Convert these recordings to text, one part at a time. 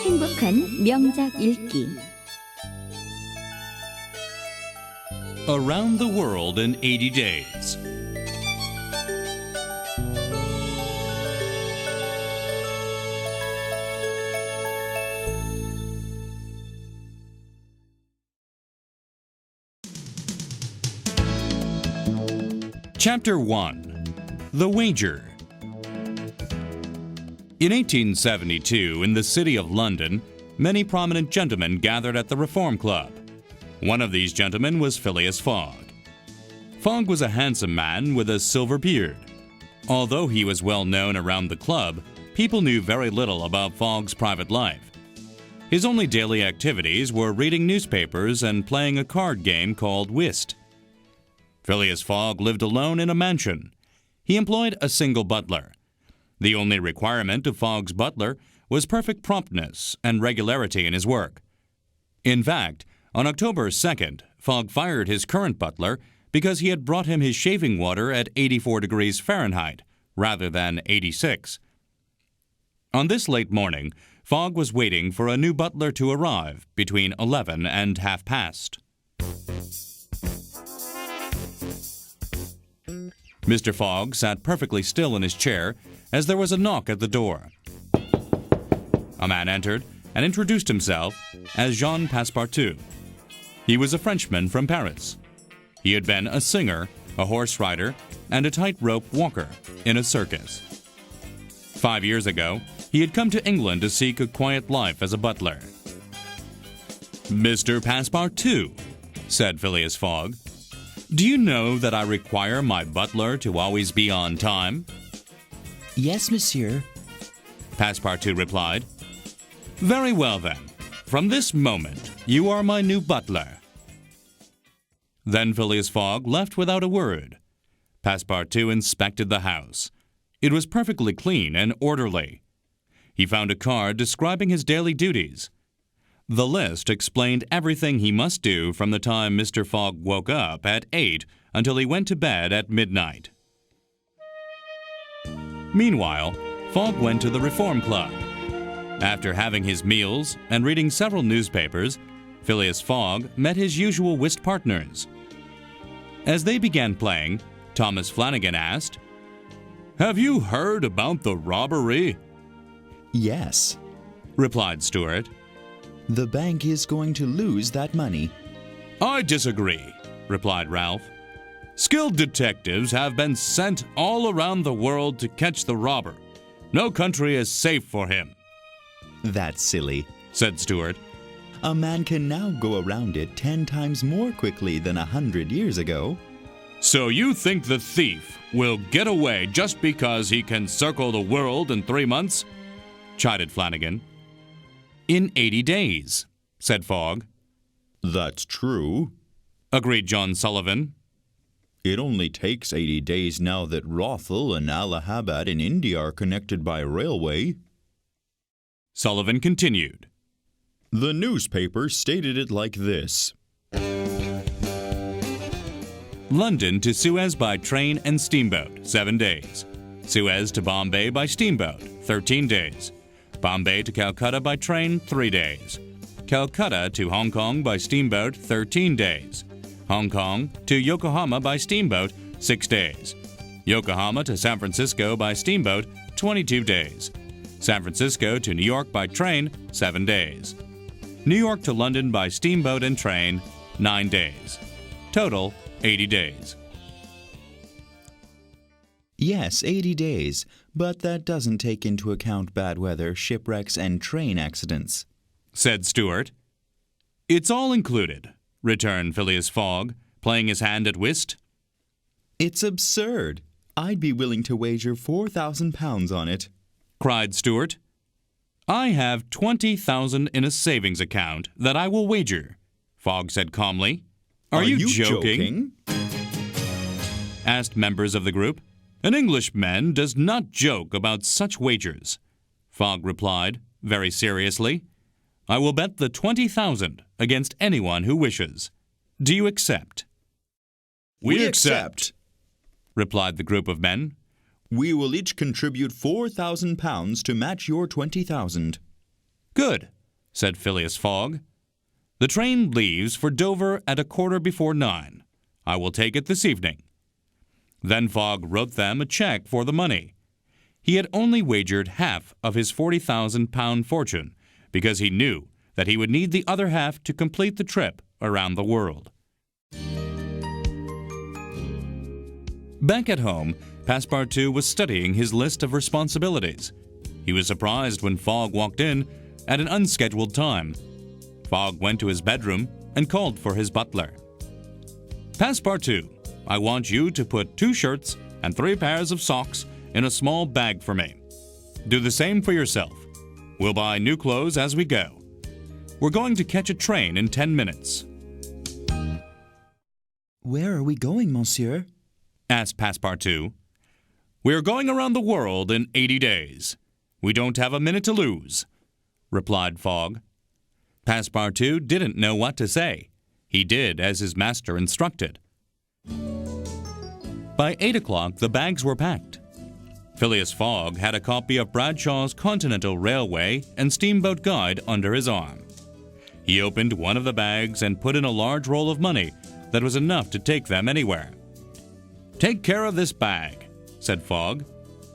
행복한 명작 읽기. Around the World in 80 Days. Chapter 1. The Wager. In 1872, in the city of London, many prominent gentlemen gathered at the Reform Club. One of these gentlemen was Phileas Fogg. Fogg was a handsome man with a silver beard. Although he was well known around the club, people knew very little about Fogg's private life. His only daily activities were reading newspapers and playing a card game called whist. Phileas Fogg lived alone in a mansion. He employed a single butler. The only requirement of Fogg's butler was perfect promptness and regularity in his work. In fact, on October 2nd, Fogg fired his current butler because he had brought him his shaving water at 84 degrees Fahrenheit rather than 86. On this late morning, Fogg was waiting for a new butler to arrive between 11 and half past. Mr. Fogg sat perfectly still in his chair as there was a knock at the door. A man entered and introduced himself as Jean Passepartout. He was a Frenchman from Paris. He had been a singer, a horse rider, and a tightrope walker in a circus. 5 years ago, he had come to England to seek a quiet life as a butler. "Mr. Passepartout," said Phileas Fogg, "do you know that I require my butler to always be on time?" "Yes, monsieur," Passepartout replied. "Very well, then. From this moment, you are my new butler." Then Phileas Fogg left without a word. Passepartout inspected the house. It was perfectly clean and orderly. He found a card describing his daily duties. The list explained everything he must do from the time Mr. Fogg woke up at 8 until he went to bed at midnight. Meanwhile, Fogg went to the Reform Club. After having his meals and reading several newspapers, Phileas Fogg met his usual whist partners. As they began playing, Thomas Flanagan asked, "Have you heard about the robbery?" "Yes," replied Stuart. "the bank is going to lose that money." "I disagree," replied Ralph. "Skilled detectives have been sent all around the world to catch the robber. No country is safe for him." "That's silly," said Stuart. "A man can now go around it 10 times more quickly than 100 years ago." "So you think the thief will get away just because he can circle the world in 3 months?" chided Flanagan. "In 80 days, said Fogg. "That's true," agreed John Sullivan. "It only takes 80 days now that Rothal and Allahabad in India are connected by railway." Sullivan continued. "The newspaper stated it like this. London to Suez by train and steamboat, 7 days. Suez to Bombay by steamboat, 13 days. Bombay to Calcutta by train, 3 days. Calcutta to Hong Kong by steamboat, 13 days. Hong Kong to Yokohama by steamboat, 6 days. Yokohama to San Francisco by steamboat, 22 days. San Francisco to New York by train, 7 days. New York to London by steamboat and train, 9 days. Total, 80 days. "Yes, 80 days, but that doesn't take into account bad weather, shipwrecks, and train accidents," said Stuart. "It's all included," returned Phileas Fogg, playing his hand at whist. "It's absurd. I'd be willing to wager £4,000 on it," cried Stuart. "I have 20,000 in a savings account that I will wager," Fogg said calmly. Are you joking? Asked members of the group. "An Englishman does not joke about such wagers." Fogg replied, very seriously. "I will bet the 20,000 against anyone who wishes. Do you accept?" We accept, replied the group of men. We will each contribute 4,000 pounds to match your 20,000. Good, said Phileas Fogg. The train leaves for Dover at 9:15. I will take it this evening. Then Fogg wrote them a cheque for the money. He had only wagered half of his 40,000-pound fortune because he knew that he would need the other half to complete the trip around the world. Back at home, Passepartout was studying his list of responsibilities. He was surprised when Fogg walked in at an unscheduled time. Fogg went to his bedroom and called for his butler. Passepartout, I want you to put 2 shirts and 3 pairs of socks in a small bag for me. Do the same for yourself. We'll buy new clothes as we go. We're going to catch a train in 10 minutes. Where are we going, monsieur? Asked Passepartout. We are going around the world in 80 days. We don't have a minute to lose, replied Fogg. Passepartout didn't know what to say. He did as his master instructed. By 8 o'clock, the bags were packed. Phileas Fogg had a copy of Bradshaw's Continental Railway and Steamboat Guide under his arm. He opened one of the bags and put in a large roll of money that was enough to take them anywhere. Take care of this bag, said Fogg.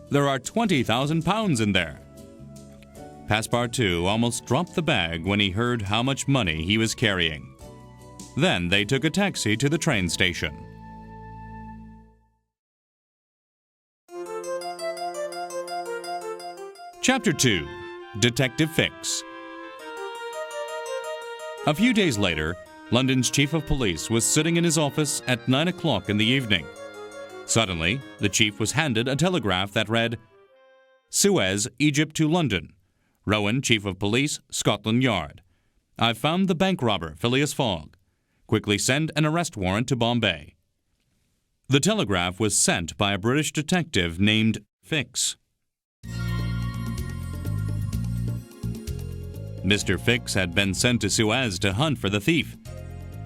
There are 20,000 pounds in there. Passepartout almost dropped the bag when he heard how much money he was carrying. Then they took a taxi to the train station. Chapter 2. Detective Fix. A few days later, London's chief of police was sitting in his office at 9 o'clock in the evening. Suddenly, the chief was handed a telegraph that read, Suez, Egypt to London. Rowan, Chief of Police, Scotland Yard. I've found the bank robber, Phileas Fogg. Quickly send an arrest warrant to Bombay. The telegraph was sent by a British detective named Fix. Mr. Fix had been sent to Suez to hunt for the thief.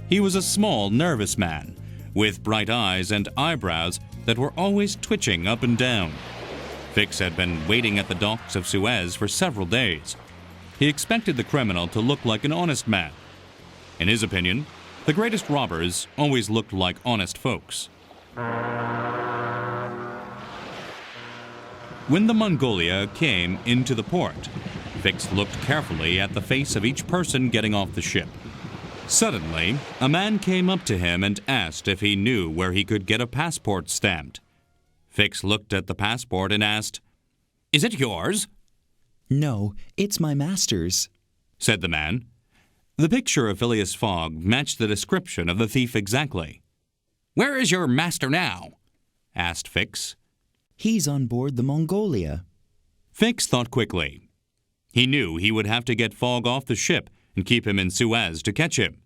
He was a small, nervous man, with bright eyes and eyebrows that were always twitching up and down. Fix had been waiting at the docks of Suez for several days. He expected the criminal to look like an honest man. In his opinion, the greatest robbers always looked like honest folks. When the Mongolia came into the port, Fix looked carefully at the face of each person getting off the ship. Suddenly, a man came up to him and asked if he knew where he could get a passport stamped. Fix looked at the passport and asked, Is it yours? No, it's my master's, said the man. The picture of Phileas Fogg matched the description of the thief exactly. Where is your master now? Asked Fix. He's on board the Mongolia. Fix thought quickly. He knew he would have to get Fogg off the ship and keep him in Suez to catch him.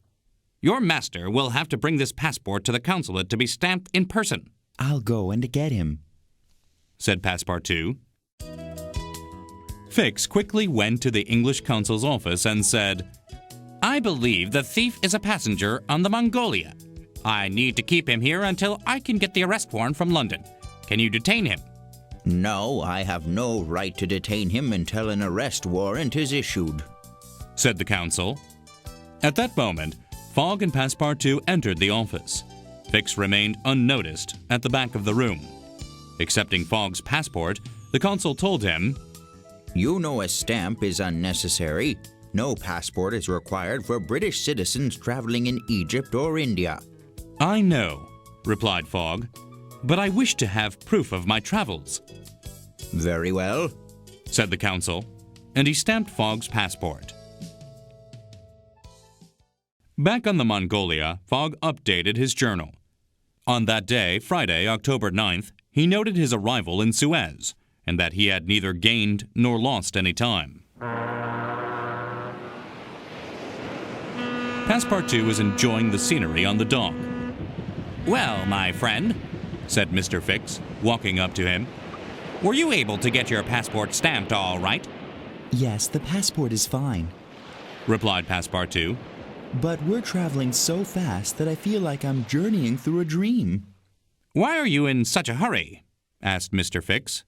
Your master will have to bring this passport to the consulate to be stamped in person. I'll go and get him, said Passepartout. Fix quickly went to the English consul's office and said, I believe the thief is a passenger on the Mongolia. I need to keep him here until I can get the arrest warrant from London. Can you detain him? No, I have no right to detain him until an arrest warrant is issued, said the consul. At that moment, Fogg and Passepartout entered the office. Fix remained unnoticed at the back of the room. Accepting Fogg's passport, the consul told him, You know a stamp is unnecessary. No passport is required for British citizens traveling in Egypt or India. I know, replied Fogg, but I wish to have proof of my travels. Very well, said the consul, and he stamped Fogg's passport. Back on the Mongolia, Fogg updated his journal. On that day, Friday, October 9th, he noted his arrival in Suez, and that he had neither gained nor lost any time. Passepartout was enjoying the scenery on the dock. Well, my friend, said Mr. Fix, walking up to him, were you able to get your passport stamped all right? Yes, the passport is fine, replied Passepartout. but we're traveling so fast that I feel like I'm journeying through a dream. "Why are you in such a hurry?" asked Mr. Fix.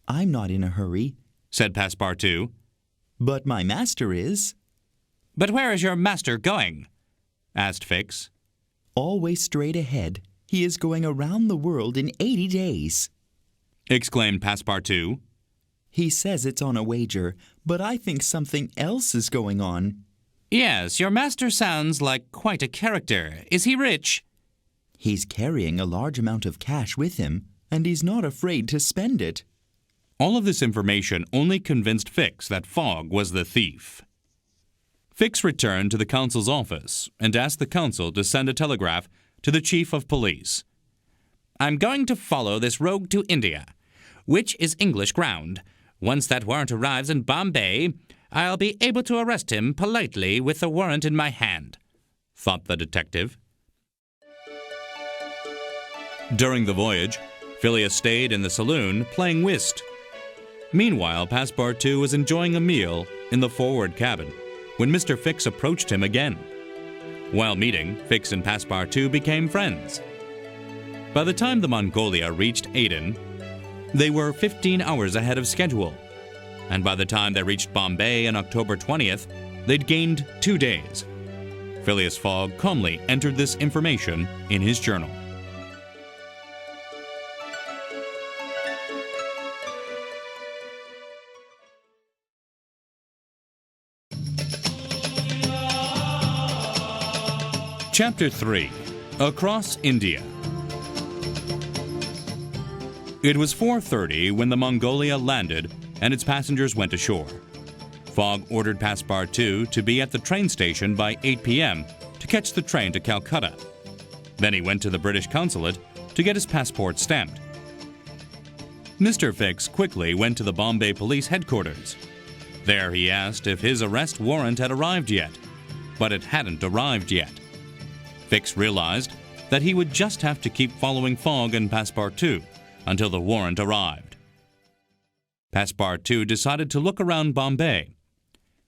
I'm not in a hurry, Said Passepartout. but my master is. "But where is your master going?" asked Fix. Always straight ahead. He is going around the world in 80 days. Exclaimed Passepartout. He says it's on a wager, but I think something else is going on. "Yes, your master sounds like quite a character. Is he rich?" He's carrying a large amount of cash with him, and he's not afraid to spend it. All of this information only convinced Fix that Fogg was the thief. Fix returned to the consul's office and asked the consul to send a telegraph to the chief of police. "I'm going to follow this rogue to India, which is English ground. Once that warrant arrives in Bombay, I'll be able to arrest him politely with the warrant in my hand," thought the detective. During the voyage, Phileas stayed in the saloon playing whist. Meanwhile, Passepartout was enjoying a meal in the forward cabin when Mr. Fix approached him again. While meeting, Fix and Passepartout became friends. By the time the Mongolia reached Aden, they were 15 hours ahead of schedule, and by the time they reached Bombay on October 20th, they'd gained 2 days. Phileas Fogg calmly entered this information in his journal. Chapter 3. Across India. It was 4:30 when the Mongolia landed and its passengers went ashore. Fogg ordered Passepartout to be at the train station by 8 p.m. to catch the train to Calcutta. Then he went to the British consulate to get his passport stamped. Mr. Fix quickly went to the Bombay police headquarters. There he asked if his arrest warrant had arrived yet, but it hadn't arrived yet. Fix realized that he would just have to keep following Fogg and Passepartout until the warrant arrived. Passepartout decided to look around Bombay.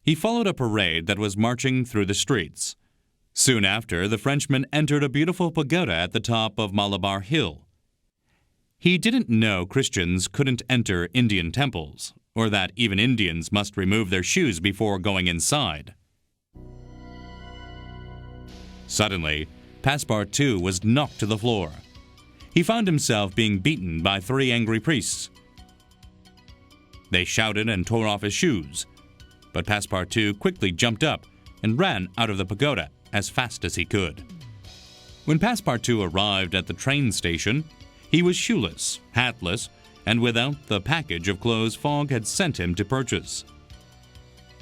He followed a parade that was marching through the streets. Soon after, the Frenchman entered a beautiful pagoda at the top of Malabar Hill. He didn't know Christians couldn't enter Indian temples, or that even Indians must remove their shoes before going inside. Suddenly, Passepartout was knocked to the floor. He found himself being beaten by 3 angry priests. They shouted and tore off his shoes, but Passepartout quickly jumped up and ran out of the pagoda as fast as he could. When Passepartout arrived at the train station, he was shoeless, hatless, and without the package of clothes Fogg had sent him to purchase.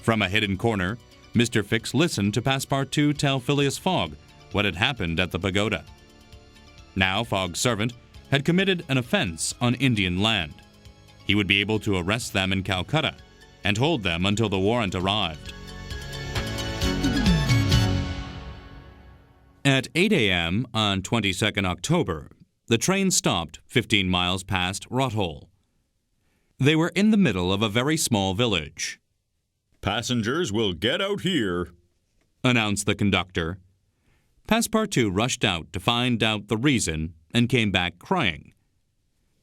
From a hidden corner, Mr. Fix listened to Passepartout tell Phileas Fogg what had happened at the pagoda. Now Fogg's servant had committed an offense on Indian land. He would be able to arrest them in Calcutta and hold them until the warrant arrived. At 8 a.m. on 22nd October, the train stopped 15 miles past Rothal. They were in the middle of a very small village. "Passengers will get out here," announced the conductor. Passepartout rushed out to find out the reason and came back crying.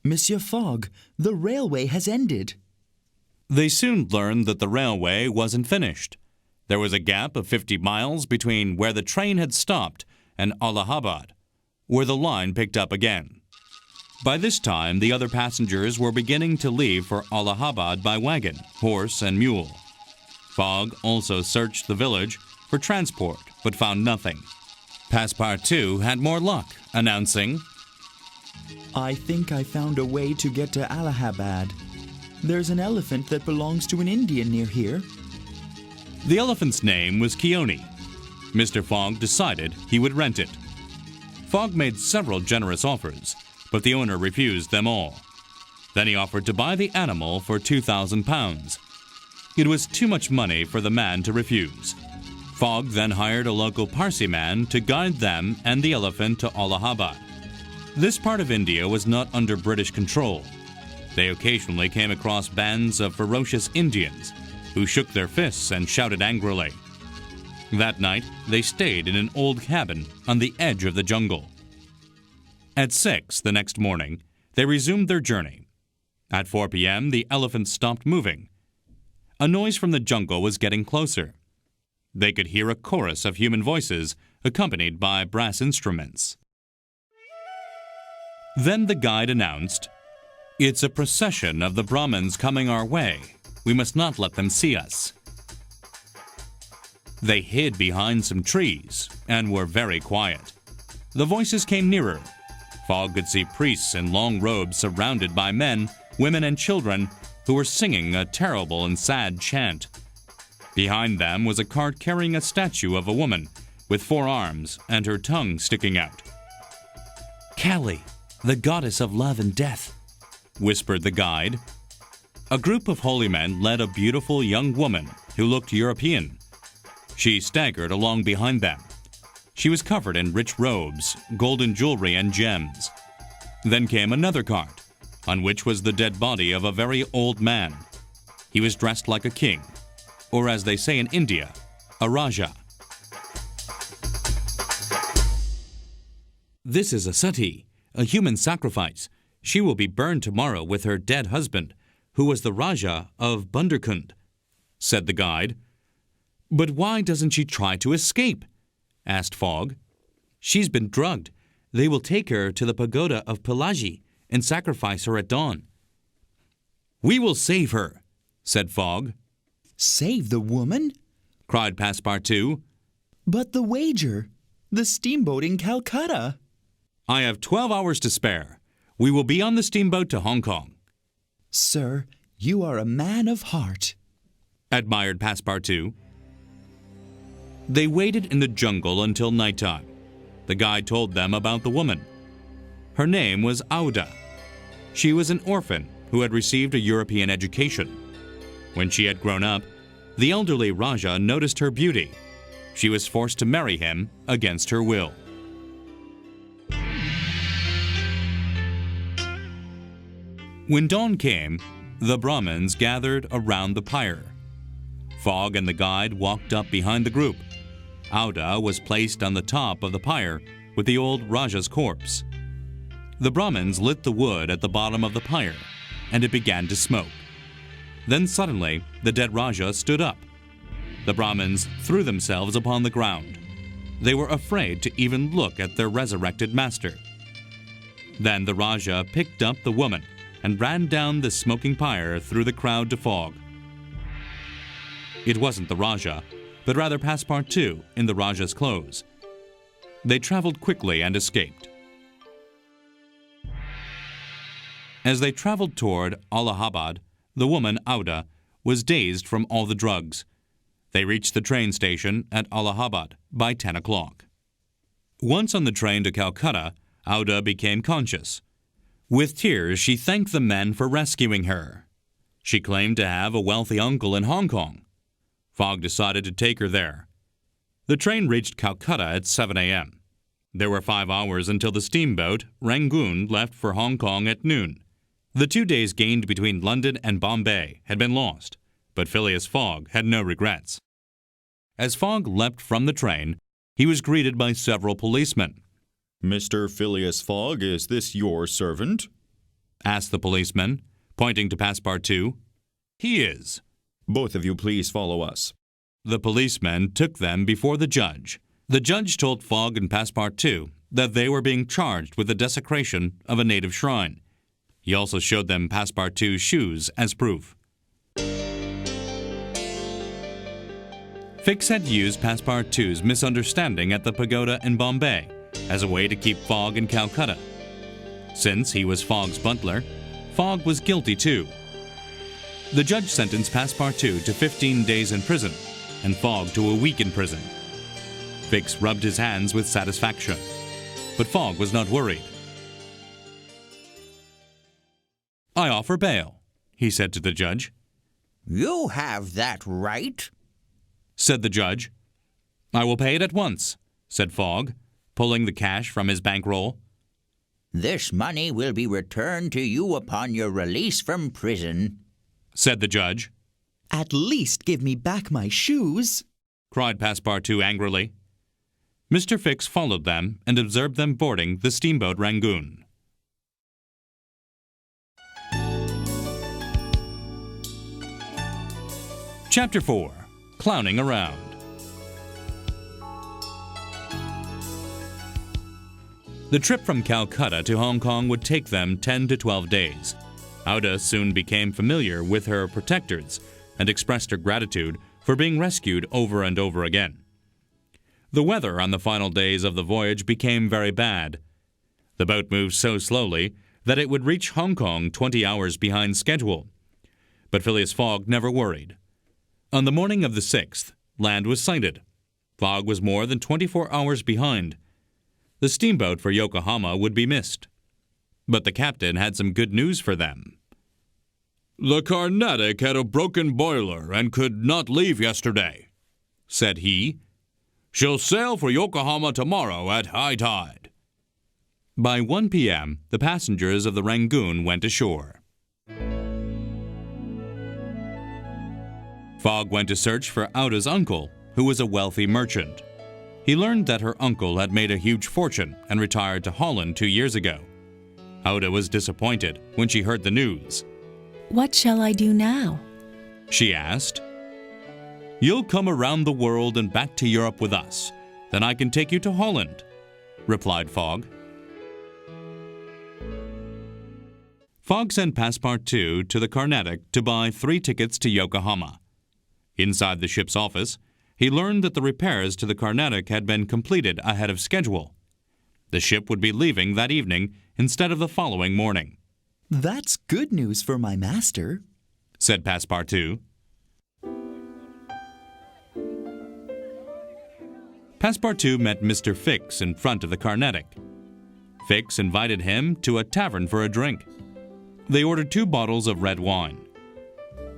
Monsieur Fogg, the railway has ended. They soon learned that the railway wasn't finished. There was a gap of 50 miles between where the train had stopped and Allahabad, where the line picked up again. By this time, the other passengers were beginning to leave for Allahabad by wagon, horse, and mule. Fogg also searched the village for transport, but found nothing. Passepartout had more luck, announcing, I think I found a way to get to Allahabad. There's an elephant that belongs to an Indian near here. The elephant's name was Keone. Mr. Fogg decided he would rent it. Fogg made several generous offers, but the owner refused them all. Then he offered to buy the animal for £2,000. It was too much money for the man to refuse. Fogg then hired a local Parsi man to guide them and the elephant to Allahabad. This part of India was not under British control. They occasionally came across bands of ferocious Indians who shook their fists and shouted angrily. That night, they stayed in an old cabin on the edge of the jungle. At 6 the next morning, they resumed their journey. At 4 p.m., the elephants stopped moving. A noise from the jungle was getting closer. They could hear a chorus of human voices accompanied by brass instruments. Then the guide announced, "It's a procession of the Brahmins coming our way. We must not let them see us." They hid behind some trees and were very quiet. The voices came nearer. Fogg could see priests in long robes surrounded by men, women, and children who were singing a terrible and sad chant. Behind them was a cart carrying a statue of a woman with 4 arms and her tongue sticking out. "Kali, the goddess of love and death," whispered the guide. A group of holy men led a beautiful young woman who looked European. She staggered along behind them. She was covered in rich robes, golden jewelry, and gems. Then came another cart, on which was the dead body of a very old man. He was dressed like a king, or as they say in India, a Raja. "This is a sati, a human sacrifice. She will be burned tomorrow with her dead husband, who was the Raja of Bunderkund," said the guide. "But why doesn't she try to escape?" asked Fogg. "She's been drugged. They will take her to the pagoda of Pelagie and sacrifice her at dawn." "We will save her," said Fogg. Save the woman? Cried Passepartout. But the wager, the steamboat in Calcutta. "I have 12 hours to spare. We will be on the steamboat to Hong Kong." Sir, you are a man of heart, admired Passepartout. They waited in the jungle until nighttime. The guide told them about the woman. Her name was Auda. She was an orphan who had received a European education. When she had grown up, the elderly Raja noticed her beauty. She was forced to marry him against her will. When dawn came, the Brahmins gathered around the pyre. Fogg and the guide walked up behind the group. Auda was placed on the top of the pyre with the old Raja's corpse. The Brahmins lit the wood at the bottom of the pyre, and it began to smoke. Then suddenly, the dead Raja stood up. The Brahmins threw themselves upon the ground. They were afraid to even look at their resurrected master. Then the Raja picked up the woman and ran down the smoking pyre through the crowd to Fogg. It wasn't the Raja, but rather Passepartout in the Raja's clothes. They traveled quickly and escaped. As they traveled toward Allahabad, the woman, Auda, was dazed from all the drugs. They reached the train station at Allahabad by 10 o'clock. Once on the train to Calcutta, Auda became conscious. With tears, she thanked the men for rescuing her. She claimed to have a wealthy uncle in Hong Kong. Fogg decided to take her there. The train reached Calcutta at 7 a.m. There were 5 hours until the steamboat Rangoon left for Hong Kong at noon. The 2 days gained between London and Bombay had been lost, but Phileas Fogg had no regrets. As Fogg leapt from the train, he was greeted by several policemen. "Mr. Phileas Fogg, is this your servant?" asked the policeman, pointing to Passepartout. "He is." "Both of you please follow us." The policemen took them before the judge. The judge told Fogg and Passepartout that they were being charged with the desecration of a native shrine. He also showed them Passepartout's shoes as proof. Fix had used Passepartout's misunderstanding at the pagoda in Bombay as a way to keep Fogg in Calcutta. Since he was Fogg's butler, Fogg was guilty too. The judge sentenced Passepartout to 15 days in prison and Fogg to a week in prison. Fix rubbed his hands with satisfaction, but Fogg was not worried. "I offer bail," he said to the judge. "You have that right," said the judge. "I will pay it at once," said Fogg, pulling the cash from his bankroll. "This money will be returned to you upon your release from prison," said the judge. At least give me back my shoes, cried Passepartout angrily. Mr. Fix followed them and observed them boarding the steamboat Rangoon. Chapter 4. Clowning Around. The trip from Calcutta to Hong Kong would take them 10 to 12 days. Auda soon became familiar with her protectors and expressed her gratitude for being rescued over and over again. The weather on the final days of the voyage became very bad. The boat moved so slowly that it would reach Hong Kong 20 hours behind schedule. But Phileas Fogg never worried. On the morning of the 6th, land was sighted. Fogg was more than 24 hours behind. The steamboat for Yokohama would be missed. But the captain had some good news for them. "The Carnatic had a broken boiler and could not leave yesterday," said he. "She'll sail for Yokohama tomorrow at high tide." By 1 p.m., the passengers of the Rangoon went ashore. Fogg went to search for Auda's uncle, who was a wealthy merchant. He learned that her uncle had made a huge fortune and retired to Holland 2 years ago. Auda was disappointed when she heard the news. "What shall I do now?" She asked. "You'll come around the world and back to Europe with us. Then I can take you to Holland," replied Fogg. Fogg sent Passepartout to the Carnatic to buy 3 tickets to Yokohama. Inside the ship's office, he learned that the repairs to the Carnatic had been completed ahead of schedule. The ship would be leaving that evening instead of the following morning. That's good news for my master, said Passepartout. Passepartout met Mr. Fix in front of the Carnatic. Fix invited him to a tavern for a drink. They ordered 2 bottles of red wine.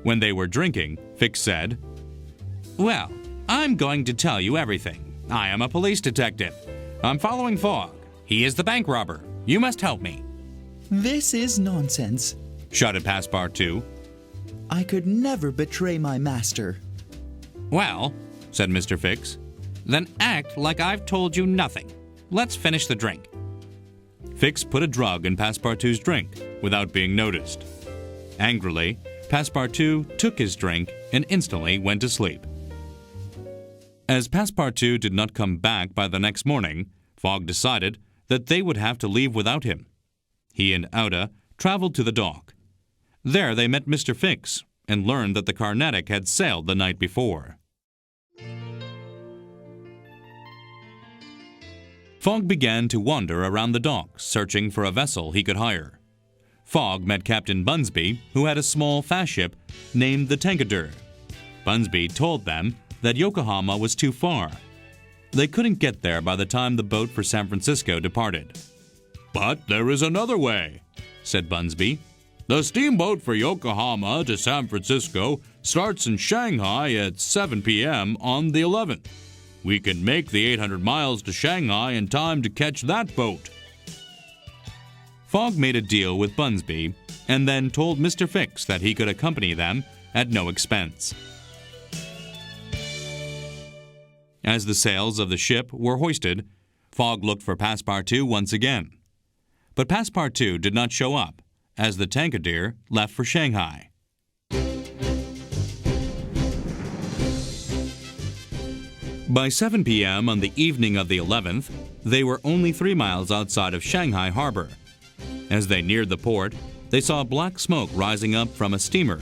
When they were drinking, Fix said, "Well, I'm going to tell you everything. I am a police detective. I'm following Fogg. He is the bank robber. You must help me." This is nonsense, shouted Passepartout. I could never betray my master. "Well," said Mr. Fix, "then act like I've told you nothing. Let's finish the drink." Fix put a drug in Passepartout's drink without being noticed. Angrily, Passepartout took his drink and instantly went to sleep. As Passepartout did not come back by the next morning, Fogg decided that they would have to leave without him. He and Auda traveled to the dock. There they met Mr. Fix and learned that the Carnatic had sailed the night before. Fogg began to wander around the dock, searching for a vessel he could hire. Fogg met Captain Bunsby, who had a small fast ship named the Tankadere. Bunsby told them that Yokohama was too far. They couldn't get there by the time the boat for San Francisco departed. "But there is another way," said Bunsby. "The steamboat for Yokohama to San Francisco starts in Shanghai at 7 p.m. on the 11th. We can make the 800 miles to Shanghai in time to catch that boat." Fogg made a deal with Bunsby and then told Mr. Fix that he could accompany them at no expense. As the sails of the ship were hoisted, Fogg looked for Passepartout once again. But Passepartout did not show up, as the Tankadere left for Shanghai. By 7 p.m. on the evening of the 11th, they were only 3 miles outside of Shanghai Harbor. As they neared the port, they saw black smoke rising up from a steamer.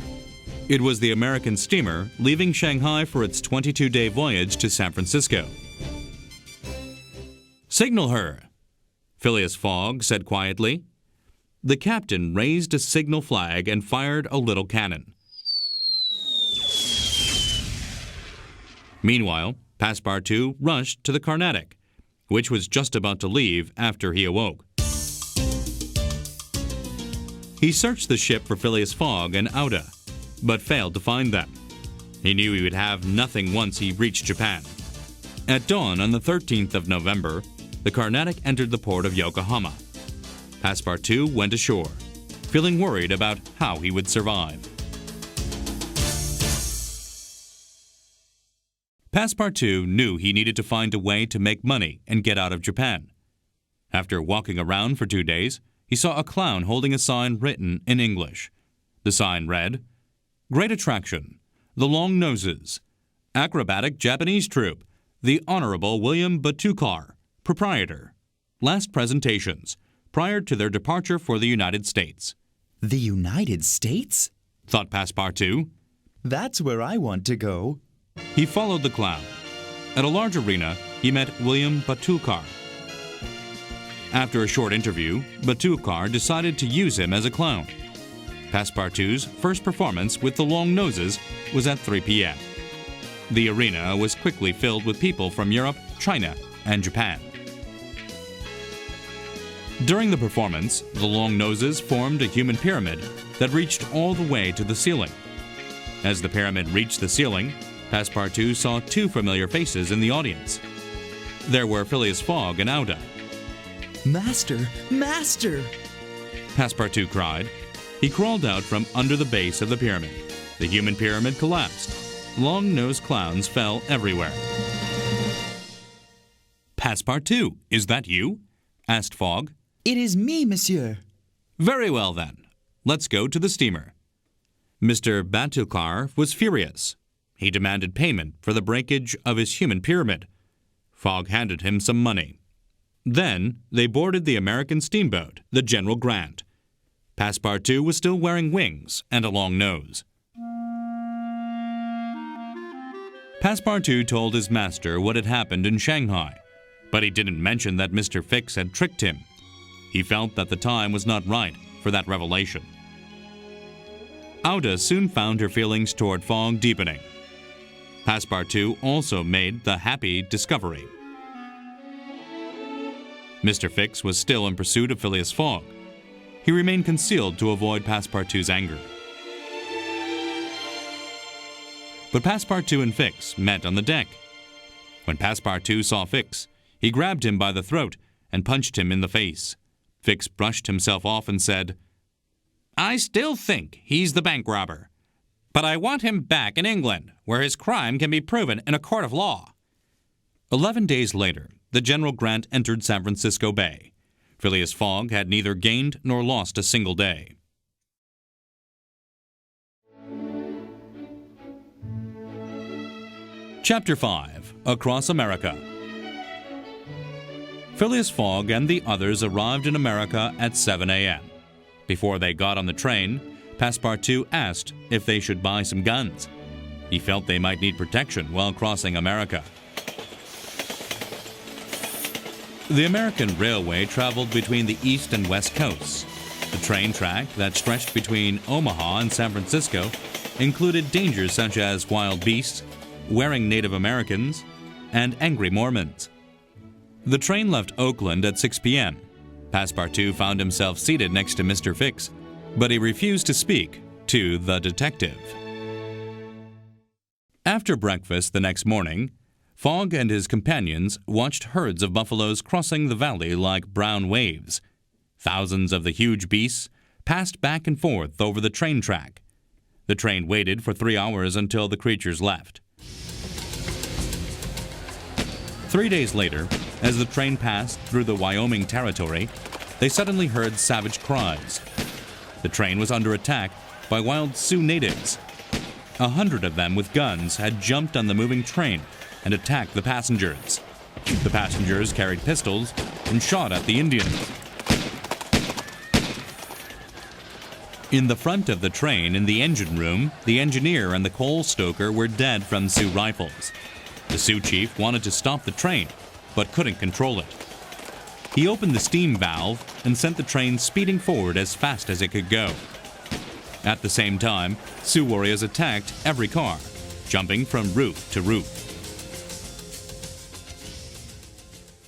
It was the American steamer leaving Shanghai for its 22-day voyage to San Francisco. "Signal her," Phileas Fogg said quietly. The captain raised a signal flag and fired a little cannon. Meanwhile, Passepartout rushed to the Carnatic, which was just about to leave after he awoke. He searched the ship for Phileas Fogg and Auda, but failed to find them. He knew he would have nothing once he reached Japan. At dawn on the 13th of November, the Carnatic entered the port of Yokohama. Passepartout went ashore, feeling worried about how he would survive. Passepartout knew he needed to find a way to make money and get out of Japan. After walking around for 2 days, he saw a clown holding a sign written in English. The sign read, "Great attraction, the Long Noses, acrobatic Japanese troupe, the Honorable William Batukar, proprietor. Last presentations, prior to their departure for the United States." The United States? Thought Passepartout. That's where I want to go. He followed the clown. At a large arena, he met William Batukar. After a short interview, Batukar decided to use him as a clown. Passepartout's first performance with the Long Noses was at 3 p.m. The arena was quickly filled with people from Europe, China, and Japan. During the performance, the Long Noses formed a human pyramid that reached all the way to the ceiling. As the pyramid reached the ceiling, Passepartout saw 2 familiar faces in the audience. There were Phileas Fogg and Auda. Master! Master! Passepartout cried. He crawled out from under the base of the pyramid. The human pyramid collapsed. Long-nosed clowns fell everywhere. "Passepartout, is that you?" asked Fogg. It is me, monsieur. "Very well, then. Let's go to the steamer." Mr. Batukar was furious. He demanded payment for the breakage of his human pyramid. Fogg handed him some money. Then they boarded the American steamboat, the General Grant. Passepartout was still wearing wings and a long nose. Passepartout told his master what had happened in Shanghai, but he didn't mention that Mr. Fix had tricked him. He felt that the time was not right for that revelation. Auda soon found her feelings toward Fogg deepening. Passepartout also made the happy discovery. Mr. Fix was still in pursuit of Phileas Fogg. He remained concealed to avoid Passepartout's anger. But Passepartout and Fix met on the deck. When Passepartout saw Fix, he grabbed him by the throat and punched him in the face. Fix brushed himself off and said, "I still think he's the bank robber, but I want him back in England, where his crime can be proven in a court of law." 11 days later, the General Grant entered San Francisco Bay. Phileas Fogg had neither gained nor lost a single day. Chapter 5. Across America. Phileas Fogg and the others arrived in America at 7 a.m. Before they got on the train, Passepartout asked if they should buy some guns. He felt they might need protection while crossing America. The American railway traveled between the east and west coasts. The train track that stretched between Omaha and San Francisco included dangers such as wild beasts, wearing Native Americans, and angry Mormons. The train left Oakland at 6 p.m. Passepartout found himself seated next to Mr. Fix, but he refused to speak to the detective. After breakfast the next morning, Fogg and his companions watched herds of buffaloes crossing the valley like brown waves. Thousands of the huge beasts passed back and forth over the train track. The train waited for 3 hours until the creatures left. 3 days later, as the train passed through the Wyoming Territory, they suddenly heard savage cries. The train was under attack by wild Sioux natives. 100 of them with guns had jumped on the moving train and attacked the passengers. The passengers carried pistols and shot at the Indians. In the front of the train, in the engine room, the engineer and the coal stoker were dead from Sioux rifles. The Sioux chief wanted to stop the train, but couldn't control it. He opened the steam valve and sent the train speeding forward as fast as it could go. At the same time, Sioux warriors attacked every car, jumping from roof to roof.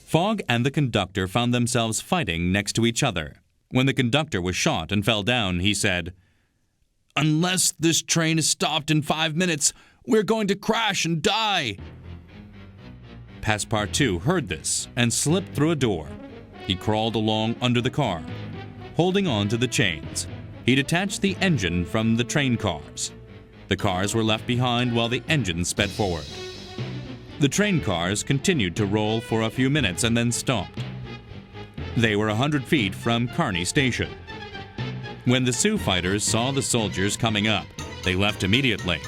Fogg and the conductor found themselves fighting next to each other. When the conductor was shot and fell down, he said, "Unless this train is stopped in 5 minutes, we're going to crash and die." Passepartout heard this and slipped through a door. He crawled along under the car, holding on to the chains. He detached the engine from the train cars. The cars were left behind while the engine sped forward. The train cars continued to roll for a few minutes and then stopped. They were 100 feet from Kearney Station. When the Sioux fighters saw the soldiers coming up, they left immediately.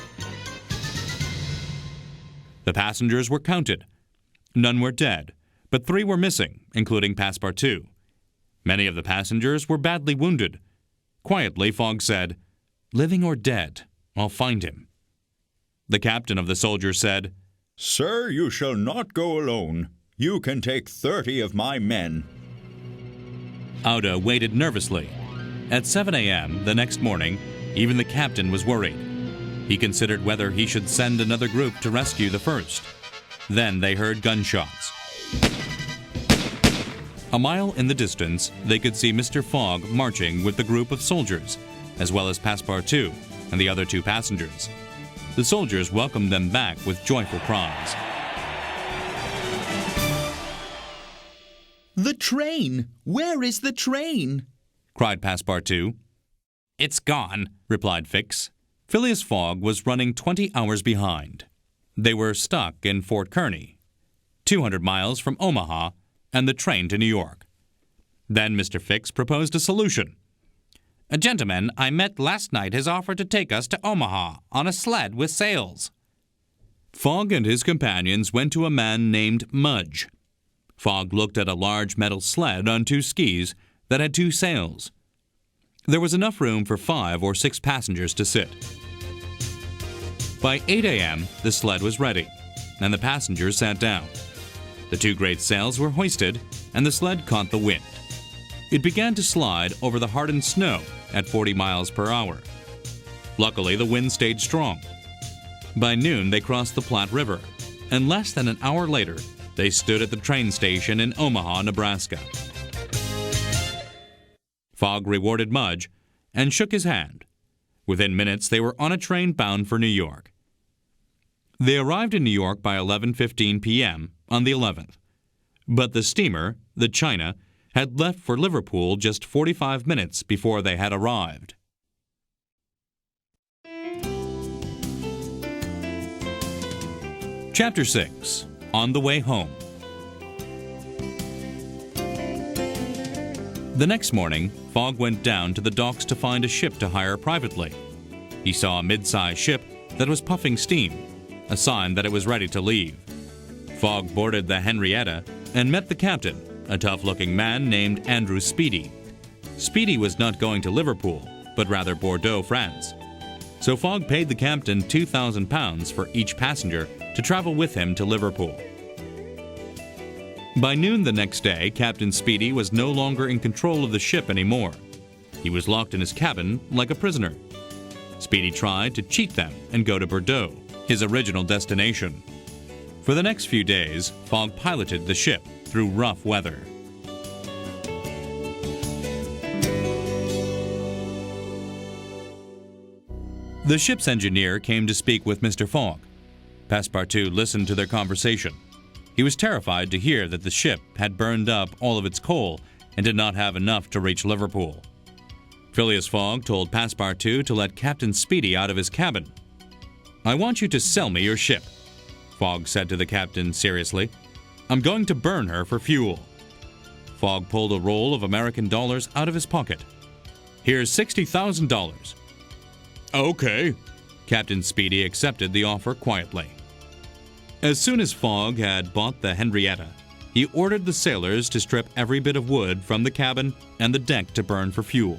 The passengers were counted. None were dead, but 3 were missing, including Passepartout. Many of the passengers were badly wounded. Quietly, Fogg said, "Living or dead, I'll find him." The captain of the soldiers said, Sir, you shall not go alone. You can take 30 of my men. Auda waited nervously. At 7 a.m. the next morning, even the captain was worried. He considered whether he should send another group to rescue the first. Then they heard gunshots. A mile in the distance, they could see Mr. Fogg marching with the group of soldiers, as well as Passepartout and the other 2 passengers. The soldiers welcomed them back with joyful cries. The train! Where is the train? Cried Passepartout. "It's gone," replied Fix. Phileas Fogg was running 20 hours behind. They were stuck in Fort Kearney, 200 miles from Omaha, and the train to New York. Then Mr. Fix proposed a solution. "A gentleman I met last night has offered to take us to Omaha on a sled with sails." Fogg and his companions went to a man named Mudge. Fogg looked at a large metal sled on 2 skis that had 2 sails. There was enough room for 5 or 6 passengers to sit. By 8 a.m., the sled was ready, and the passengers sat down. The 2 great sails were hoisted, and the sled caught the wind. It began to slide over the hardened snow at 40 miles per hour. Luckily, the wind stayed strong. By noon, they crossed the Platte River, and less than an hour later, they stood at the train station in Omaha, Nebraska. Fogg rewarded Mudge and shook his hand. Within minutes, they were on a train bound for New York. They arrived in New York by 11:15 p.m. on the 11th. But the steamer, the China, had left for Liverpool just 45 minutes before they had arrived. Chapter 6. On the Way Home. The next morning, Fogg went down to the docks to find a ship to hire privately. He saw a mid-sized ship that was puffing steam, a sign that it was ready to leave. Fogg boarded the Henrietta and met the captain, a tough-looking man named Andrew Speedy. Speedy was not going to Liverpool, but rather Bordeaux, France. So Fogg paid the captain £2,000 for each passenger to travel with him to Liverpool. By noon the next day, Captain Speedy was no longer in control of the ship anymore. He was locked in his cabin like a prisoner. Speedy tried to cheat them and go to Bordeaux, his original destination. For the next few days, Fogg piloted the ship through rough weather. The ship's engineer came to speak with Mr. Fogg. Passepartout listened to their conversation. He was terrified to hear that the ship had burned up all of its coal and did not have enough to reach Liverpool. Phileas Fogg told Passepartout to let Captain Speedy out of his cabin. "I want you to sell me your ship," Fogg said to the captain seriously. "I'm going to burn her for fuel." Fogg pulled a roll of American dollars out of his pocket. "Here's $60,000. "Okay." Captain Speedy accepted the offer quietly. As soon as Fogg had bought the Henrietta, he ordered the sailors to strip every bit of wood from the cabin and the deck to burn for fuel.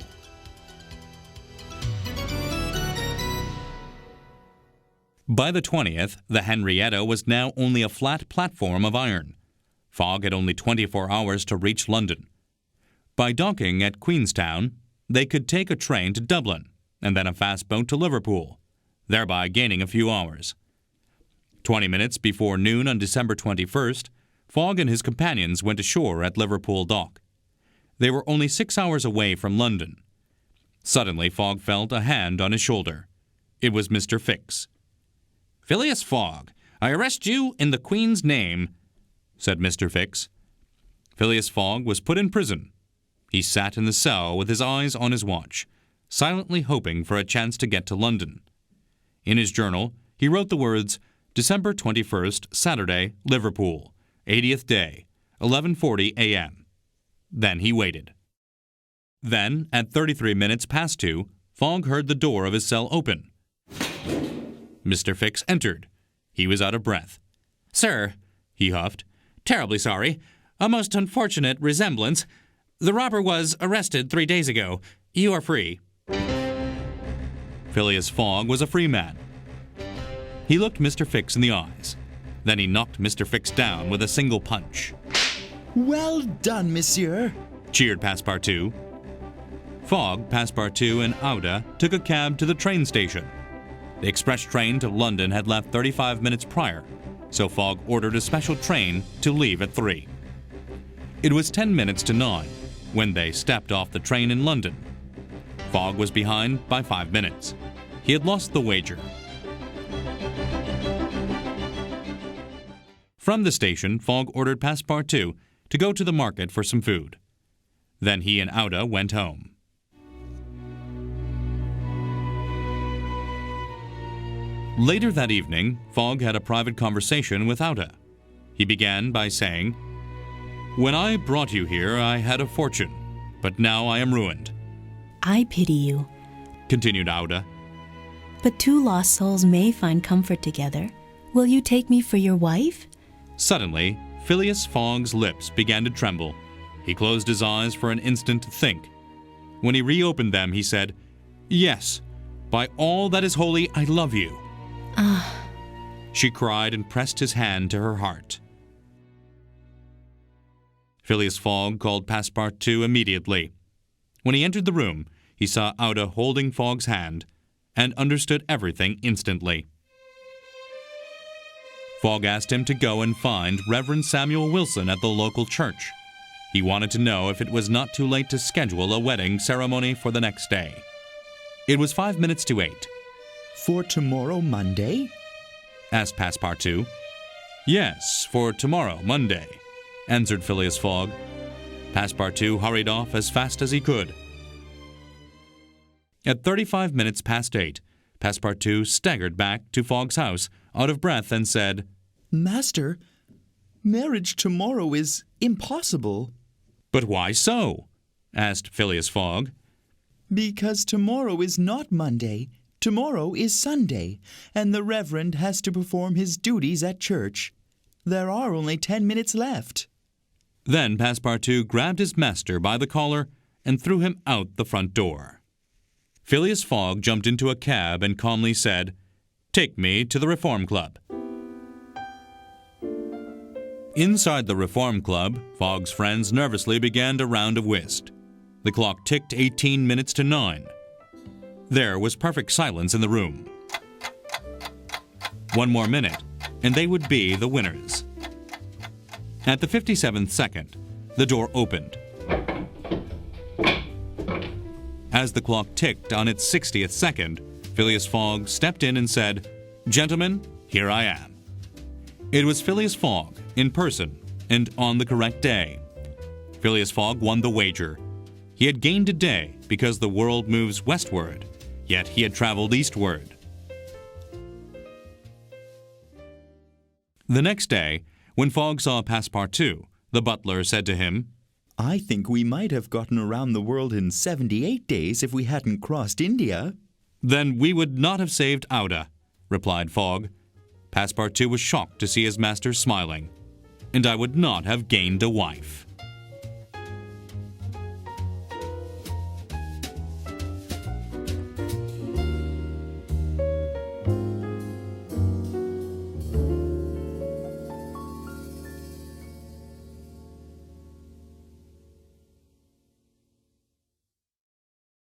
By the 20th, the Henrietta was now only a flat platform of iron. Fogg had only 24 hours to reach London. By docking at Queenstown, they could take a train to Dublin and then a fast boat to Liverpool, thereby gaining a few hours. 20 minutes before noon on December 21st, Fogg and his companions went ashore at Liverpool dock. They were only 6 hours away from London. Suddenly, Fogg felt a hand on his shoulder. It was Mr. Fix. "Phileas Fogg, I arrest you in the Queen's name," said Mr. Fix. Phileas Fogg was put in prison. He sat in the cell with his eyes on his watch, silently hoping for a chance to get to London. In his journal, he wrote the words, December 21st, Saturday, Liverpool, 80th day, 11:40 a.m. Then he waited. Then, at 33 minutes past 2, Fogg heard the door of his cell open. Mr. Fix entered. He was out of breath. "Sir," he huffed, "terribly sorry. A most unfortunate resemblance. The robber was arrested 3 days ago. You are free." Phileas Fogg was a free man. He looked Mr. Fix in the eyes. Then he knocked Mr. Fix down with a single punch. Well done, monsieur, cheered Passepartout. Fogg, Passepartout, and Aouda took a cab to the train station. The express train to London had left 35 minutes prior, so Fogg ordered a special train to leave at 3. It was 10 minutes to 9 when they stepped off the train in London. Fogg was behind by 5 minutes. He had lost the wager. From the station, Fogg ordered Passepartout to go to the market for some food. Then he and Aouda went home. Later that evening, Fogg had a private conversation with Aouda. He began by saying, "When I brought you here, I had a fortune, but now I am ruined." I pity you. Continued Aouda. But two lost souls may find comfort together. Will you take me for your wife? Suddenly, Phileas Fogg's lips began to tremble. He closed his eyes for an instant to think. When he reopened them, he said, "Yes, by all that is holy, I love you." She cried and pressed his hand to her heart. Phileas Fogg called Passepartout immediately. When he entered the room, he saw Aouda holding Fogg's hand and understood everything instantly. Fogg asked him to go and find Reverend Samuel Wilson at the local church. He wanted to know if it was not too late to schedule a wedding ceremony for the next day. It was 5 minutes to 8. For tomorrow, Monday? Asked Passepartout. Yes, for tomorrow, Monday, answered Phileas Fogg. Passepartout hurried off as fast as he could. At 35 minutes past 8, Passepartout staggered back to Fogg's house, out of breath, and said, Master, marriage tomorrow is impossible. But why so? Asked Phileas Fogg. Because tomorrow is not Monday. Tomorrow is Sunday, and the Reverend has to perform his duties at church. There are only 10 minutes left. Then Passepartout grabbed his master by the collar and threw him out the front door. Phileas Fogg jumped into a cab and calmly said, "Take me to the Reform Club." Inside the Reform Club, Fogg's friends nervously began to round of whist. The clock ticked 18 minutes to 9. There was perfect silence in the room. One more minute, and they would be the winners. At the 57th second, the door opened. As the clock ticked on its 60th second, Phileas Fogg stepped in and said, "Gentlemen, here I am." It was Phileas Fogg, in person, and on the correct day. Phileas Fogg won the wager. He had gained a day because the world moves westward, yet he had traveled eastward. The next day, when Fogg saw Passepartout, the butler said to him, I think we might have gotten around the world in 78 days if we hadn't crossed India. "Then we would not have saved Aouda," replied Fogg. Passepartout was shocked to see his master smiling. "And I would not have gained a wife."